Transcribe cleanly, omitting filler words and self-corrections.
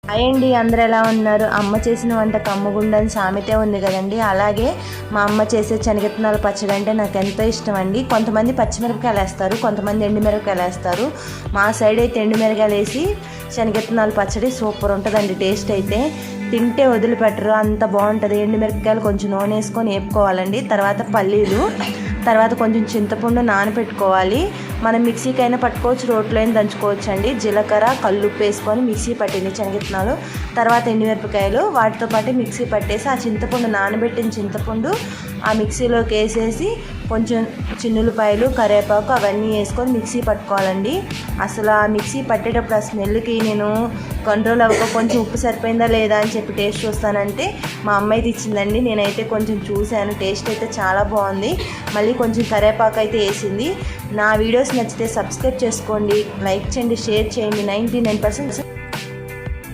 Hi అండి, అందరు ఎలా ఉన్నారు? అమ్మ చేసిన వంట కమ్మగుండని సామెతే ఉంది కదండి. అలాగే మా అమ్మ చేసే శనగిత్తనాల పచ్చడి అంటే నాకు ఎంతో ఇష్టం అండి. కొంతమంది పచ్చిమిరపకాయలు వేస్తారు, కొంతమంది ఎండుమిరపకాయలు వేస్తారు. మా సైడ్ అయితే ఎండుమిరపకాయలు వేసి శనగిత్తనాల పచ్చడి సూపర్ ఉంటుందండి. టేస్ట్ అయితే తింటే వదిలిపెట్టరు, అంత బాగుంటుంది. ఎండుమిరపకాయలు కొంచెం నూనె వేసుకొని వేపుకోవాలండి. తర్వాత పల్లీలు, తర్వాత కొంచెం చింతపండు నానబెట్టుకోవాలి. మనం మిక్సీకైనా పట్టుకోవచ్చు, రోట్లో అయినా దంచుకోవచ్చు అండి. జీలకర్ర, కల్లుప్పు వేసుకొని మిక్సీ పట్టింది శనగిత్తనాలు, తర్వాత ఎండుమిరపకాయలు వాటితో పాటు మిక్సీ పట్టేసి ఆ చింతపండు, నానబెట్టిన చింతపండు ఆ మిక్సీలోకి వేసేసి కొంచెం చిన్నులపాయలు, కరివేపాకు అవన్నీ వేసుకొని మిక్సీ పట్టుకోవాలండి. అసలు ఆ మిక్సీ పట్టేటప్పుడు ఆ స్మెల్కి నేను కంట్రోల్ అవ్వక కొంచెం ఉప్పు సరిపోయిందా లేదా అని చెప్పి టేస్ట్ చూస్తానంటే మా అమ్మాయి ఇచ్చిందండి. నేనైతే కొంచెం చూశాను, టేస్ట్ అయితే చాలా బాగుంది. మళ్ళీ కొంచెం కరివేపాకు అయితే వేసింది. నా వీడియోస్ నచ్చితే సబ్స్క్రైబ్ చేసుకోండి, లైక్ చేయండి, షేర్ చేయండి. 99%